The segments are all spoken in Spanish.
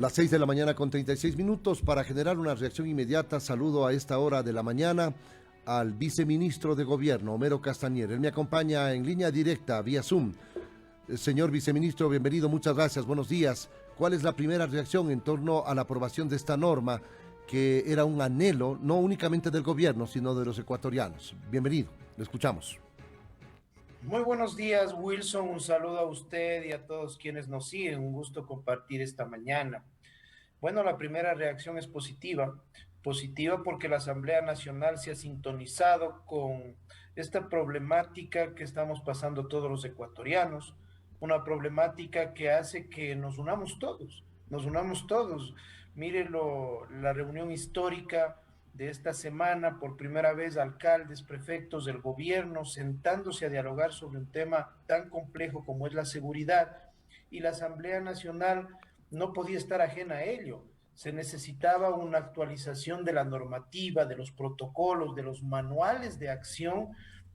Las 6 de la mañana con 36 minutos para generar una reacción inmediata. Saludo a esta hora de la mañana al viceministro de Gobierno, Homero Castañer. Él me acompaña en línea directa, vía Zoom. Señor viceministro, bienvenido, muchas gracias, buenos días. ¿Cuál es la primera reacción en torno a la aprobación de esta norma que era un anhelo, no únicamente del gobierno, sino de los ecuatorianos? Bienvenido, le escuchamos. Muy buenos días, Wilson. Un saludo a usted y a todos quienes nos siguen. Un gusto compartir esta mañana. Bueno, la primera reacción es positiva. Positiva porque la Asamblea Nacional se ha sintonizado con esta problemática que estamos pasando todos los ecuatorianos, una problemática que hace que nos unamos todos. Mírenlo, la reunión histórica de esta semana, por primera vez alcaldes, prefectos del gobierno sentándose a dialogar sobre un tema tan complejo como es la seguridad, y la Asamblea Nacional no podía estar ajena a ello. Se necesitaba una actualización de la normativa, de los protocolos, de los manuales de acción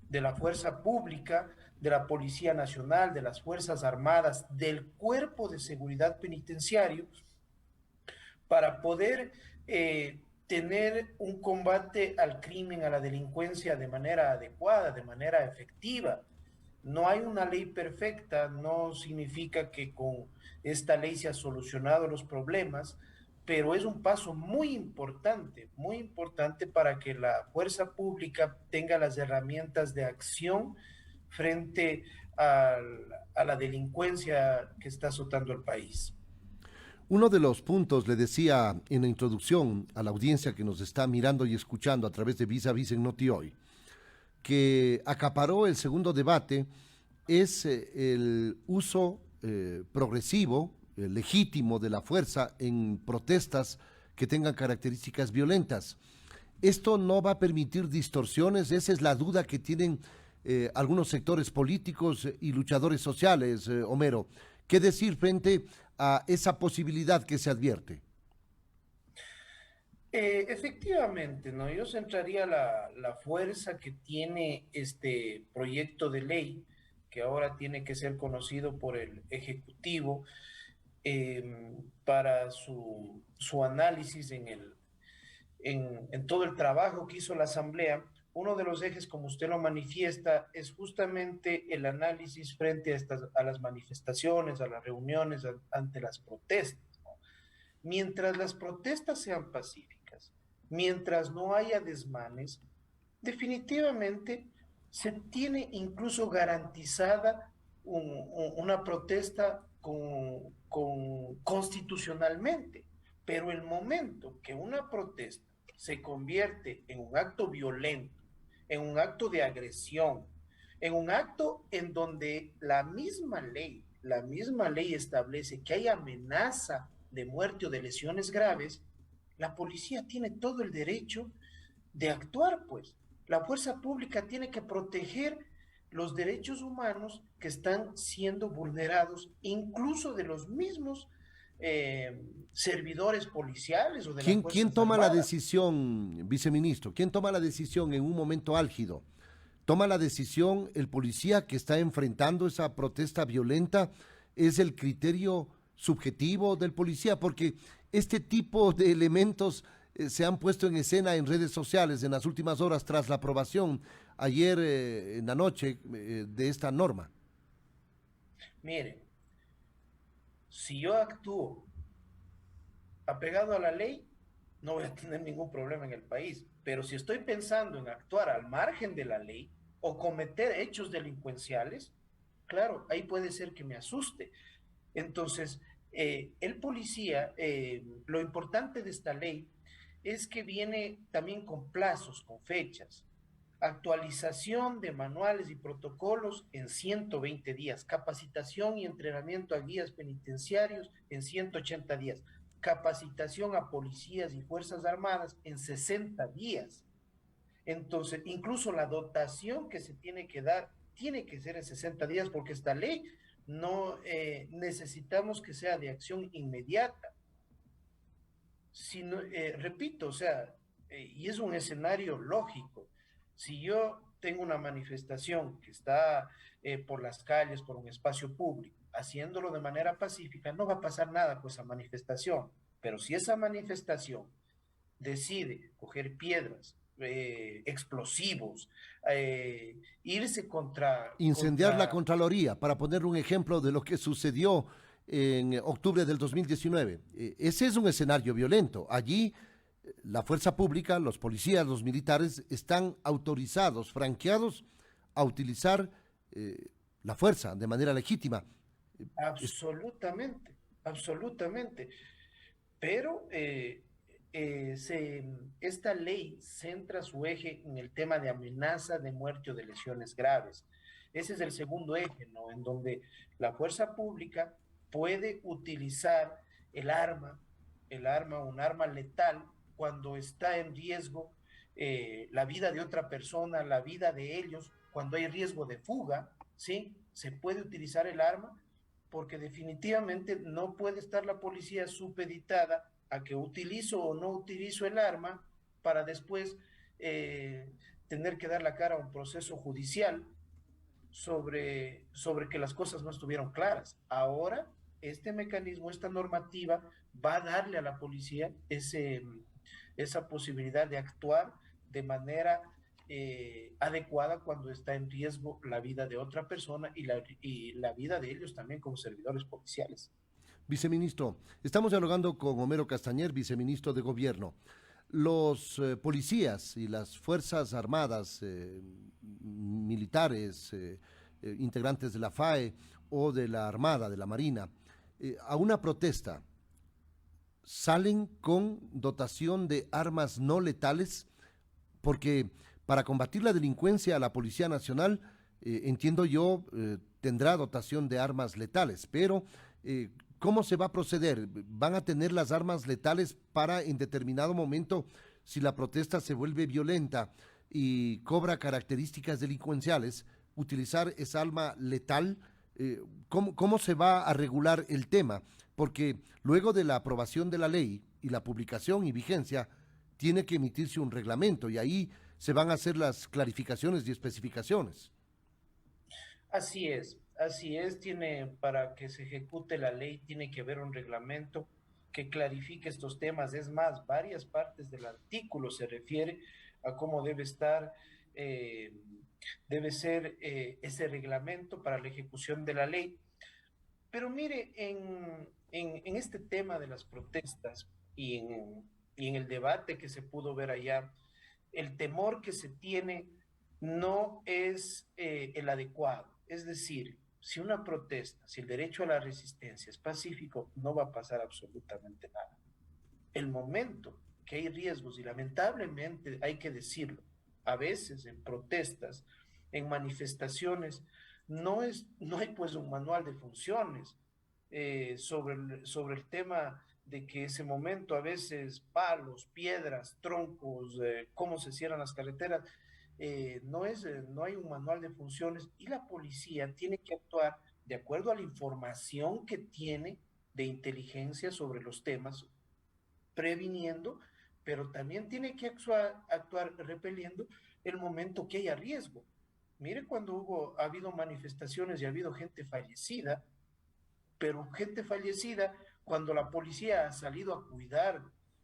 de la fuerza pública, de la Policía Nacional, de las Fuerzas Armadas, del Cuerpo de Seguridad Penitenciario, para poder tener un combate al crimen, a la delincuencia de manera adecuada, de manera efectiva. No hay una ley perfecta, no significa que con esta ley se han solucionado los problemas, pero es un paso muy importante para que la fuerza pública tenga las herramientas de acción frente a la delincuencia que está azotando el país. Uno de los puntos, le decía en la introducción a la audiencia que nos está mirando y escuchando a través de Vis a Vis en Noti Hoy, que acaparó el segundo debate es el uso progresivo, legítimo de la fuerza en protestas que tengan características violentas. Esto no va a permitir distorsiones, esa es la duda que tienen algunos sectores políticos y luchadores sociales, Homero. ¿Qué decir frente a esa posibilidad que se advierte? Efectivamente, ¿no? Yo centraría la fuerza que tiene este proyecto de ley, que ahora tiene que ser conocido por el Ejecutivo, para su análisis en todo el trabajo que hizo la Asamblea. Uno de los ejes, como usted lo manifiesta, es justamente el análisis frente a las manifestaciones, a las reuniones, ante las protestas. Mientras las protestas sean pacíficas, mientras no haya desmanes, definitivamente se tiene incluso garantizada una protesta constitucionalmente. Pero el momento que una protesta se convierte en un acto violento, en un acto de agresión, en un acto en donde la misma ley establece que hay amenaza de muerte o de lesiones graves, la policía tiene todo el derecho de actuar, pues. La fuerza pública tiene que proteger los derechos humanos que están siendo vulnerados, incluso de los mismos servidores policiales o de las ¿Quién Fuerzas toma la Armadas. decisión, viceministro? ¿Quién toma la decisión en un momento álgido? ¿Toma la decisión el policía que está enfrentando esa protesta violenta? ¿Es el criterio subjetivo del policía? Porque este tipo de elementos se han puesto en escena en redes sociales en las últimas horas tras la aprobación ayer en la noche de esta norma. Mire, si yo actúo apegado a la ley, no voy a tener ningún problema en el país. Pero si estoy pensando en actuar al margen de la ley o cometer hechos delincuenciales, claro, ahí puede ser que me asuste. Entonces, el policía, lo importante de esta ley es que viene también con plazos, con fechas, actualización de manuales y protocolos en 120 días, capacitación y entrenamiento a guías penitenciarios en 180 días, capacitación a policías y fuerzas armadas en 60 días. Entonces, incluso la dotación que se tiene que dar tiene que ser en 60 días porque esta ley no necesitamos que sea de acción inmediata, sino, repito, o sea, y es un escenario lógico. Si yo tengo una manifestación que está por las calles, por un espacio público, haciéndolo de manera pacífica, no va a pasar nada con esa manifestación. Pero si esa manifestación decide coger piedras, explosivos, irse Incendiar la contra. Contraloría, para poner un ejemplo de lo que sucedió en octubre del 2019. Ese es un escenario violento. Allí la fuerza pública, los policías, los militares están autorizados, franqueados a utilizar la fuerza de manera legítima. Absolutamente, absolutamente. Pero esta ley centra su eje en el tema de amenaza de muerte o de lesiones graves. Ese es el segundo eje, ¿no? En donde la fuerza pública puede utilizar el arma, un arma letal, cuando está en riesgo la vida de otra persona, la vida de ellos, cuando hay riesgo de fuga, ¿sí? Se puede utilizar el arma porque definitivamente no puede estar la policía supeditada a que utilizo o no utilizo el arma para después eh, tener que dar la cara a un proceso judicial sobre que las cosas no estuvieron claras. Ahora, este mecanismo, esta normativa, va a darle a la policía esa posibilidad de actuar de manera adecuada cuando está en riesgo la vida de otra persona y la vida de ellos también como servidores policiales. Viceministro, estamos dialogando con Homero Castañer, viceministro de Gobierno. Los policías y las Fuerzas Armadas, militares, integrantes de la FAE o de la Armada, de la Marina, a una protesta, salen con dotación de armas no letales, porque para combatir la delincuencia la Policía Nacional, entiendo yo, tendrá dotación de armas letales, pero ¿cómo se va a proceder? ¿Van a tener las armas letales para en determinado momento, si la protesta se vuelve violenta y cobra características delincuenciales, utilizar esa arma letal? ¿Cómo se va a regular el tema? Porque luego de la aprobación de la ley y la publicación y vigencia, tiene que emitirse un reglamento y ahí se van a hacer las clarificaciones y especificaciones. Así es, para que se ejecute la ley tiene que haber un reglamento que clarifique estos temas. Es más, varias partes del artículo se refiere a cómo eh, debe ser ese reglamento para la ejecución de la ley. Pero mire, en este tema de las protestas y en el debate que se pudo ver allá, el temor que se tiene no es el adecuado. Es decir, si una protesta, si el derecho a la resistencia es pacífico, no va a pasar absolutamente nada. El momento que hay riesgos, y lamentablemente hay que decirlo, a veces en protestas, en manifestaciones, no hay pues un manual de funciones sobre el tema de que ese momento a veces palos, piedras, troncos, cómo se cierran las carreteras, no hay un manual de funciones y la policía tiene que actuar de acuerdo a la información que tiene de inteligencia sobre los temas, previniendo, pero también tiene que actuar repeliendo el momento que haya riesgo. Mire cuando ha habido manifestaciones y ha habido gente fallecida, pero gente fallecida cuando la policía ha salido a cuidar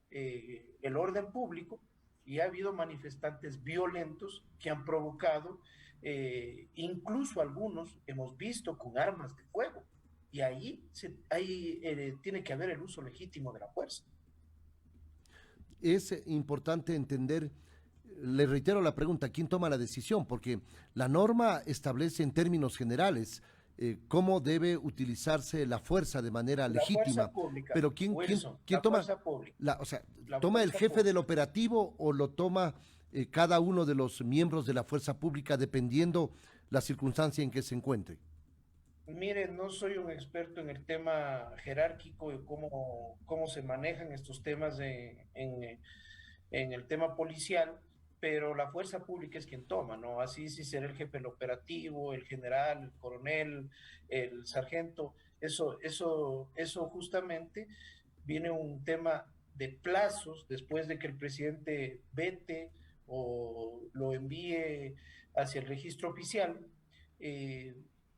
el orden público y ha habido manifestantes violentos que han provocado, incluso algunos hemos visto con armas de fuego, y ahí tiene que haber el uso legítimo de la fuerza. Es importante entender, le reitero la pregunta, ¿quién toma la decisión? Porque la norma establece en términos generales cómo debe utilizarse la fuerza de manera La fuerza legítima, pública, pero Wilson, quién la toma, fuerza pública, o sea, la toma el fuerza jefe del pública. operativo o lo toma cada uno de los miembros de la fuerza pública dependiendo la circunstancia en que se encuentre? Mire, no soy un experto en el tema jerárquico y cómo se manejan estos temas en el tema policial, pero la fuerza pública es quien toma, ¿no? Así sí será el jefe del operativo, el general, el coronel, el sargento. Eso justamente viene un tema de plazos después de que el presidente vete o lo envíe hacia el registro oficial.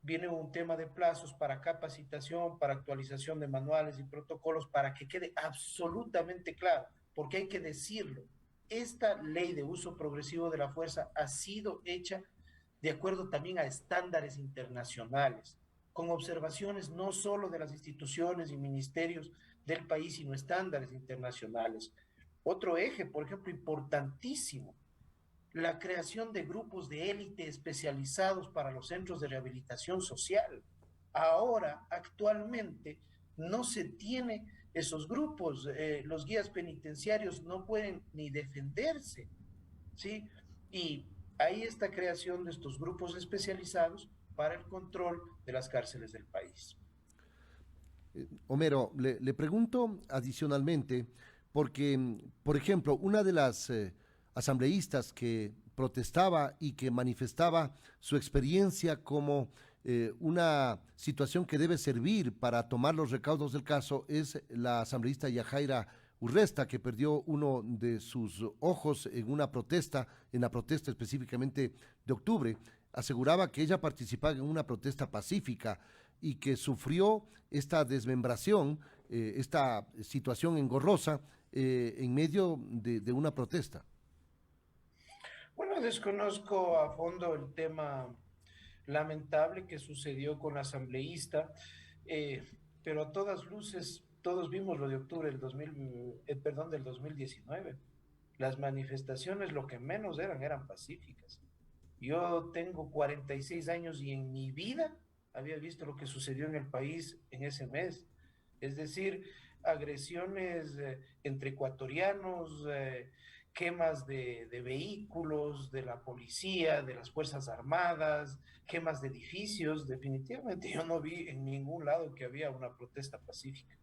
viene un tema de plazos para capacitación, para actualización de manuales y protocolos, para que quede absolutamente claro, porque hay que decirlo. Esta ley de uso progresivo de la fuerza ha sido hecha de acuerdo también a estándares internacionales, con observaciones no solo de las instituciones y ministerios del país, sino estándares internacionales. Otro eje, por ejemplo, importantísimo, la creación de grupos de élite especializados para los centros de rehabilitación social. Ahora, actualmente, no se tiene esos grupos, los guías penitenciarios no pueden ni defenderse, ¿sí? Y hay esta creación de estos grupos especializados para el control de las cárceles del país. Homero, le pregunto adicionalmente, porque, por ejemplo, una de las asambleístas que protestaba y que manifestaba su experiencia como una situación que debe servir para tomar los recaudos del caso es la asambleísta Yajaira Urresta, que perdió uno de sus ojos en la protesta específicamente de octubre. Aseguraba que ella participaba en una protesta pacífica y que sufrió esta desmembración, esta situación engorrosa en medio de una protesta. Bueno, desconozco a fondo el tema lamentable que sucedió con la asambleísta, eh, pero a todas luces, todos vimos lo de octubre del 2019. Las manifestaciones lo que menos eran pacíficas. Yo tengo 46 años y en mi vida había visto lo que sucedió en el país en ese mes. Es decir, agresiones entre ecuatorianos, quemas de vehículos, de la policía, de las Fuerzas Armadas, quemas de edificios. Definitivamente yo no vi en ningún lado que había una protesta pacífica.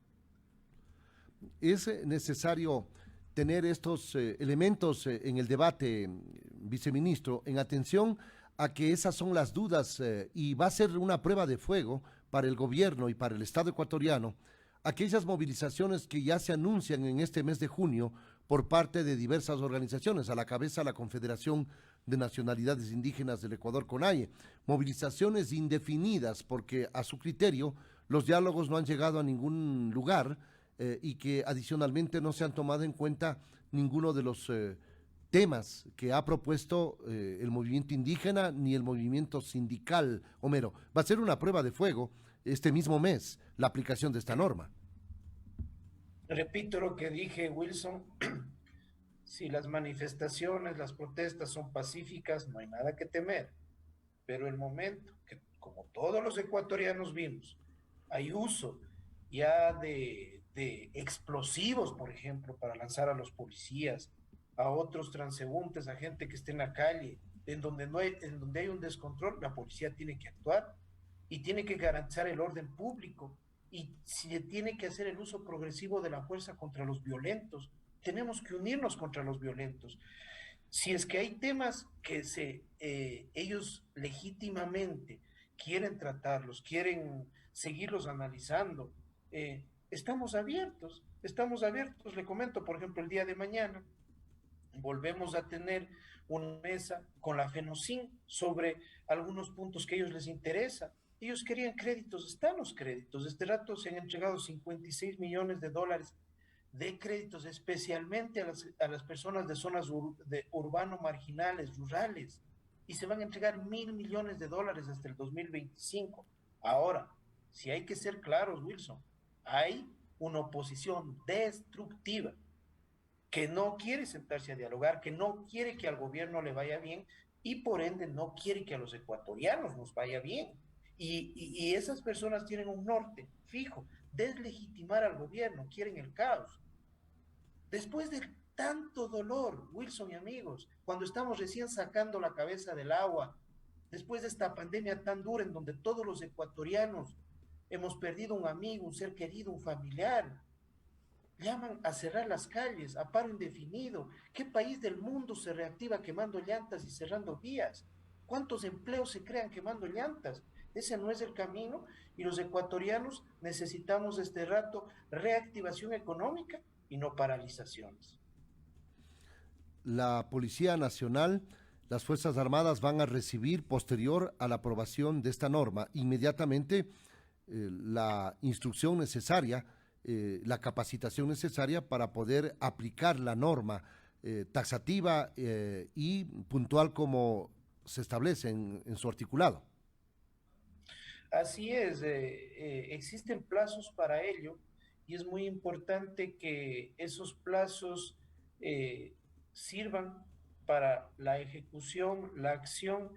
Es necesario tener estos elementos en el debate, viceministro, en atención a que esas son las dudas y va a ser una prueba de fuego para el gobierno y para el Estado ecuatoriano aquellas movilizaciones que ya se anuncian en este mes de junio por parte de diversas organizaciones, a la cabeza la Confederación de Nacionalidades Indígenas del Ecuador, CONAIE, movilizaciones indefinidas porque a su criterio los diálogos no han llegado a ningún lugar y que adicionalmente no se han tomado en cuenta ninguno de los temas que ha propuesto el movimiento indígena ni el movimiento sindical. Homero, va a ser una prueba de fuego este mismo mes la aplicación de esta norma. Repito lo que dije, Wilson, si las manifestaciones, las protestas son pacíficas, no hay nada que temer. Pero el momento que, como todos los ecuatorianos vimos, hay uso ya de explosivos, por ejemplo, para lanzar a los policías, a otros transeúntes, a gente que esté en la calle, en donde hay un descontrol, la policía tiene que actuar y tiene que garantizar el orden público. Y si tiene que hacer el uso progresivo de la fuerza contra los violentos, tenemos que unirnos contra los violentos. Si es que hay temas que ellos legítimamente quieren tratarlos, quieren seguirlos analizando, estamos abiertos. Le comento, por ejemplo, el día de mañana volvemos a tener una mesa con la FENOCIN sobre algunos puntos que a ellos les interesa. Ellos querían créditos, están los créditos. Este rato se han entregado 56 millones de dólares de créditos especialmente a las personas de zonas urbano marginales, rurales, y se van a entregar 1.000 millones de dólares hasta el 2025. Ahora, si hay que ser claros, Wilson, hay una oposición destructiva que no quiere sentarse a dialogar, que no quiere que al gobierno le vaya bien y por ende no quiere que a los ecuatorianos nos vaya bien. Y esas personas tienen un norte fijo, deslegitimar al gobierno, quieren el caos. Después de tanto dolor, Wilson y amigos, cuando estamos recién sacando la cabeza del agua, después de esta pandemia tan dura en donde todos los ecuatorianos hemos perdido un amigo, un ser querido, un familiar, llaman a cerrar las calles, a paro indefinido. ¿Qué país del mundo se reactiva quemando llantas y cerrando vías? ¿Cuántos empleos se crean quemando llantas? Ese no es el camino y los ecuatorianos necesitamos este rato reactivación económica y no paralizaciones. La Policía Nacional las Fuerzas Armadas van a recibir, posterior a la aprobación de esta norma, inmediatamente la instrucción necesaria, la capacitación necesaria para poder aplicar la norma taxativa y puntual como se establece en su articulado. Así es, existen plazos para ello y es muy importante que esos plazos eh, sirvan para la ejecución, la acción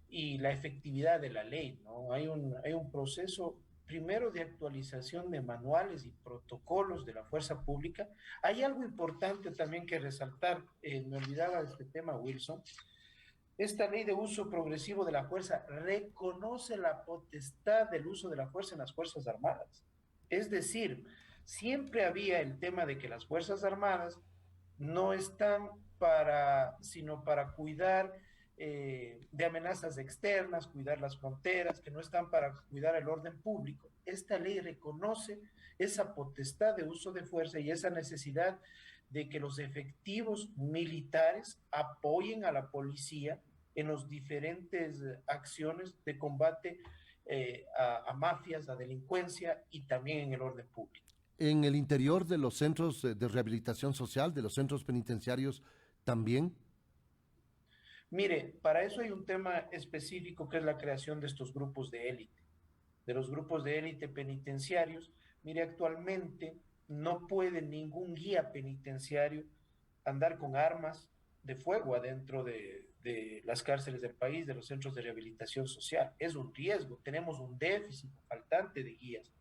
y la efectividad de la ley, ¿no? Hay un proceso primero de actualización de manuales y protocolos de la fuerza pública. Hay algo importante también que resaltar, me olvidaba de este tema, Wilson. Esta ley de uso progresivo de la fuerza reconoce la potestad del uso de la fuerza en las Fuerzas Armadas. Es decir, siempre había el tema de que las Fuerzas Armadas no están sino para cuidar de amenazas externas, cuidar las fronteras, que no están para cuidar el orden público. Esta ley reconoce esa potestad de uso de fuerza y esa necesidad de que los efectivos militares apoyen a la policía en las diferentes acciones de combate a mafias, a delincuencia y también en el orden público. En el interior de los centros de rehabilitación social, de los centros penitenciarios, también. Mire, para eso hay un tema específico que es la creación de estos grupos de élite, de los grupos de élite penitenciarios. Mire, actualmente no puede ningún guía penitenciario andar con armas de fuego adentro de las cárceles del país, de los centros de rehabilitación social. Es un riesgo, tenemos un déficit faltante de guías.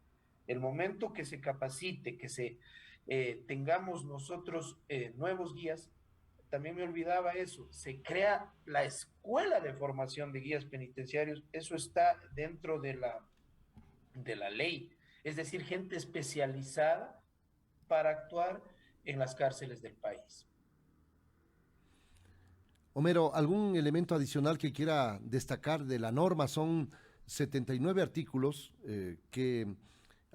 El momento que se capacite, que tengamos nosotros nuevos guías, también me olvidaba eso, se crea la escuela de formación de guías penitenciarios, eso está dentro de la ley, es decir, gente especializada para actuar en las cárceles del país. Homero, ¿algún elemento adicional que quiera destacar de la norma? Son 79 artículos que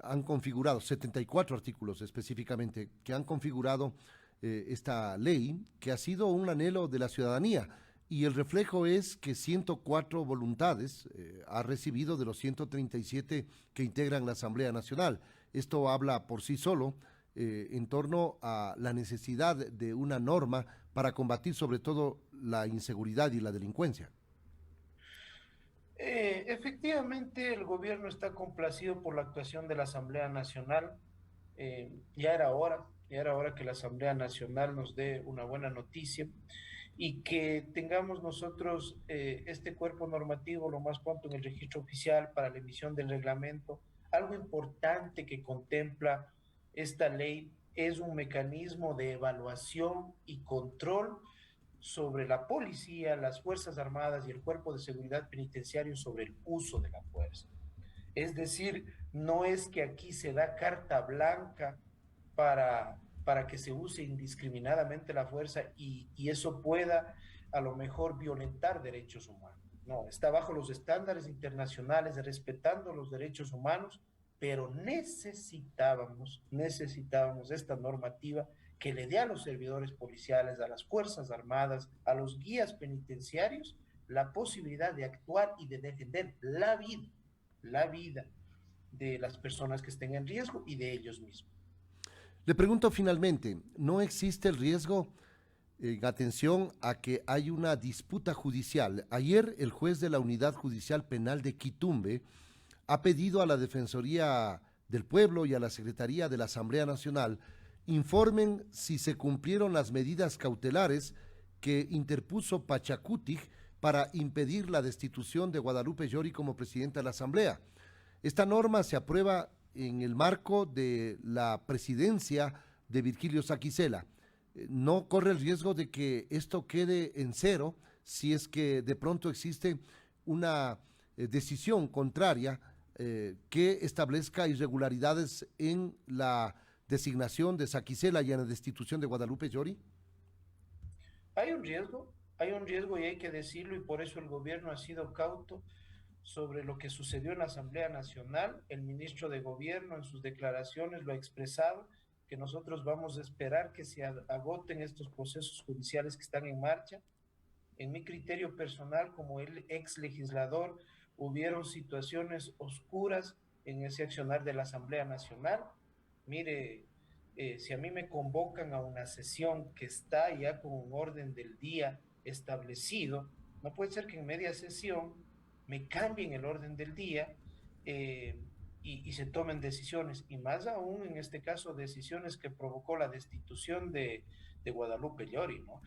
han configurado, 74 artículos específicamente, que han configurado esta ley, que ha sido un anhelo de la ciudadanía. Y el reflejo es que 104 voluntades ha recibido de los 137 que integran la Asamblea Nacional. Esto habla por sí solo en torno a la necesidad de una norma para combatir sobre todo la inseguridad y la delincuencia. Efectivamente, el gobierno está complacido por la actuación de la Asamblea Nacional. Ya era hora que la Asamblea Nacional nos dé una buena noticia y que tengamos nosotros este cuerpo normativo lo más pronto en el registro oficial para la emisión del reglamento. Algo importante que contempla esta ley es un mecanismo de evaluación y control sobre la policía, las Fuerzas Armadas y el Cuerpo de Seguridad Penitenciario sobre el uso de la fuerza. Es decir, no es que aquí se da carta blanca para que se use indiscriminadamente la fuerza y eso pueda a lo mejor violentar derechos humanos. No, está bajo los estándares internacionales, respetando los derechos humanos, pero necesitábamos esta normativa que le dé a los servidores policiales, a las Fuerzas Armadas, a los guías penitenciarios, la posibilidad de actuar y de defender la vida de las personas que estén en riesgo y de ellos mismos. Le pregunto finalmente, ¿no existe el riesgo en atención a que hay una disputa judicial? Ayer el juez de la Unidad Judicial Penal de Quitumbe ha pedido a la Defensoría del Pueblo y a la Secretaría de la Asamblea Nacional informen si se cumplieron las medidas cautelares que interpuso Pachacutic para impedir la destitución de Guadalupe Llori como presidenta de la Asamblea. Esta norma se aprueba en el marco de la presidencia de Virgilio Saquicela. ¿No corre el riesgo de que esto quede en cero si es que de pronto existe una decisión contraria que establezca irregularidades en la designación de Saquicela y en la destitución de Guadalupe Llori? Hay un riesgo y hay que decirlo y por eso el gobierno ha sido cauto sobre lo que sucedió en la Asamblea Nacional. El ministro de Gobierno en sus declaraciones lo ha expresado, que nosotros vamos a esperar que se agoten estos procesos judiciales que están en marcha En mi criterio personal, como el ex legislador, hubieron situaciones oscuras en ese accionar de la Asamblea Nacional. Mire, si a mí me convocan a una sesión que está ya con un orden del día establecido, no puede ser que en media sesión me cambien el orden del día eh, y se tomen decisiones, y más aún en este caso decisiones que provocó la destitución de Guadalupe Llori, ¿no?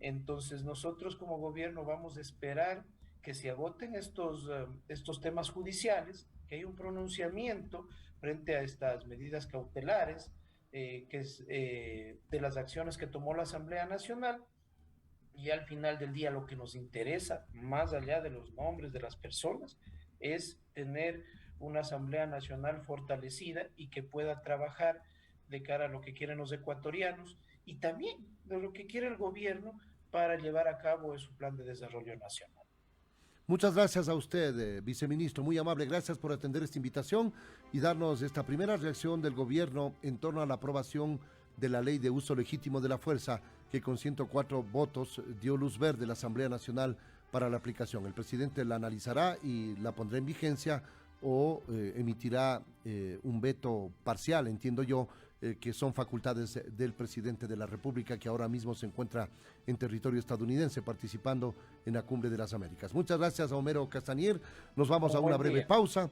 Entonces nosotros como gobierno vamos a esperar que se agoten estos temas judiciales, que hay un pronunciamiento frente a estas medidas cautelares, que es de las acciones que tomó la Asamblea Nacional, y al final del día lo que nos interesa, más allá de los nombres de las personas, es tener una Asamblea Nacional fortalecida y que pueda trabajar de cara a lo que quieren los ecuatorianos y también de lo que quiere el gobierno para llevar a cabo su plan de desarrollo nacional. Muchas gracias a usted, viceministro, muy amable. Gracias por atender esta invitación y darnos esta primera reacción del gobierno en torno a la aprobación de la ley de uso legítimo de la fuerza, que con 104 votos dio luz verde a la Asamblea Nacional para la aplicación. El presidente la analizará y la pondrá en vigencia o emitirá un veto parcial, entiendo yo, que son facultades del presidente de la República, que ahora mismo se encuentra en territorio estadounidense participando en la Cumbre de las Américas. Muchas gracias a Homero Castañer. Nos vamos a una breve pausa.